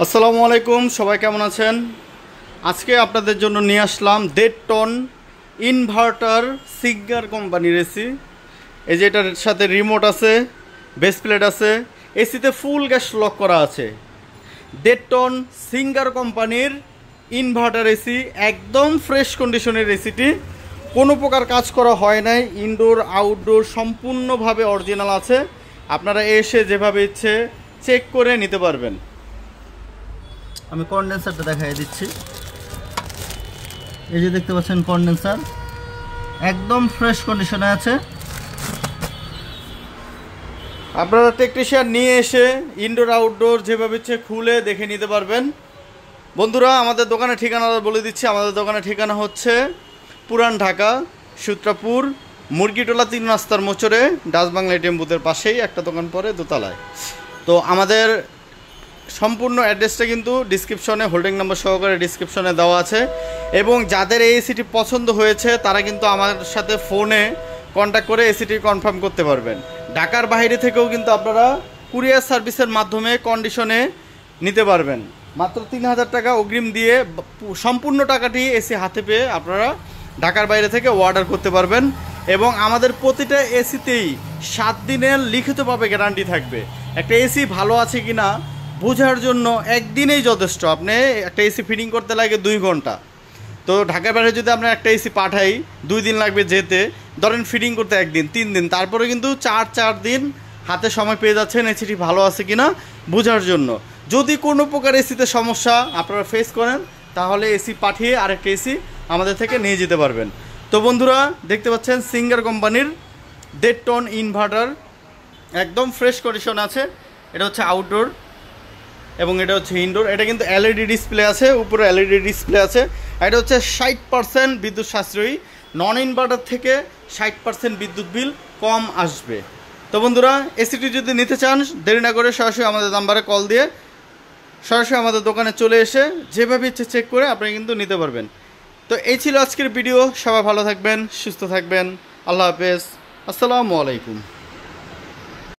আসসালামু আলাইকুম, সবাই কেমন আছেন? আজকে আপনাদের জন্য নিয়ে আসলাম ডেটটন ইনভার্টার সিঙ্গার কোম্পানির এসি। এই যে এটার সাথে রিমোট আছে, বেস প্লেট আছে, এসিতে ফুল গ্যাস লক করা আছে। ডেটটন সিঙ্গার কোম্পানির ইনভার্টার এসি, একদম ফ্রেশ কন্ডিশনের এসিটি, কোনো প্রকার কাজ করা হয় নাই। ইনডোর আউটডোর সম্পূর্ণভাবে অরিজিনাল আছে। আপনারা এসে যেভাবে ইচ্ছে চেক করে নিতে পারবেন। আমি কন্ডেন্সারটা দেখাই দিচ্ছি। এই যে দেখতে পাচ্ছেন কন্ডেন্সার একদম ফ্রেশ কন্ডিশনে আছে। আপনারা টেকনিশিয়ান নিয়ে এসে ইনডোর আউটডোর যেভাবে ইচ্ছে খুলে দেখে নিতে পারবেন। বন্ধুরা, আমাদের দোকানের ঠিকানা বলে দিচ্ছি। আমাদের দোকানের ঠিকানা হচ্ছে পুরান ঢাকা, সূত্রাপুর, মুরগিটোলা 3 রাস্তার মোচরে, ডাচ বাংলা এটিএম বুথের পাশেই একটা দোকান পড়ে দোতলায়। তো আমাদের সম্পূর্ণ অ্যাড্রেসটা কিন্তু ডিসক্রিপশনে হোল্ডিং নাম্বার সহকারে ডিসক্রিপশনে দেওয়া আছে। এবং যাদের এই এসিটি পছন্দ হয়েছে তারা কিন্তু আমার সাথে ফোনে কন্ট্যাক্ট করে এসিটি কনফার্ম করতে পারবেন। ঢাকার বাইরে থেকেও কিন্তু আপনারা কুরিয়ার সার্ভিসের মাধ্যমে কন্ডিশনে নিতে পারবেন। মাত্র 3000 টাকা অগ্রিম দিয়ে সম্পূর্ণ টাকাটি এসি হাতে পেয়ে আপনারা ঢাকার বাইরে থেকে অর্ডার করতে পারবেন। এবং আমাদের প্রতিটা এসিতেই 7 দিনের লিখিতভাবে গ্যারান্টি থাকবে। একটা এসি ভালো আছে কি না বোঝার জন্য একদিনেই যথেষ্ট। আপনি একটা এসি ফিটিং করতে লাগে 2 ঘন্টা, তো ঢাকার বাইরে যদি আমরা একটা এসি পাঠাই 2 দিন লাগবে যেতে, ধরেন ফিটিং করতে 1 দিন 3 দিন, তারপরে কিন্তু 4 দিন হাতে সময় পেয়ে যাচ্ছেন এসিটি ভালো আছে কি না বোঝার জন্য। যদি কোনো প্রকার এসিতে সমস্যা আপনারা ফেস করেন তাহলে এসি পাঠিয়ে আরেকটা এসি আমাদের থেকে নিয়ে যেতে পারবেন। তো বন্ধুরা, দেখতে পাচ্ছেন সিঙ্গার কোম্পানির ডেটটন ইনভার্টার একদম ফ্রেশ কন্ডিশন আছে। এটা হচ্ছে আউটডোর এবং এটা হচ্ছে ইনডোর। এটা কিন্তু এলইডি ডিসপ্লে আছে, উপরে এলইডি ডিসপ্লে আছে। এটা হচ্ছে 60% বিদ্যুৎ সাশ্রয়ী। নন ইনভার্টার থেকে 60% বিদ্যুৎ বিল কম আসবে। তো বন্ধুরা, এসিটি যদি নিতে চান দেরি না করে সরাসরি আমাদের নাম্বারে কল দিয়ে সরাসরি আমাদের দোকানে চলে এসে যেভাবে ইচ্ছে চেক করে আপনি কিন্তু নিতে পারবেন। তো এই ছিল আজকের ভিডিও। সবাই ভালো থাকবেন, সুস্থ থাকবেন। আল্লাহ হাফেজ, আসসালামু আলাইকুম।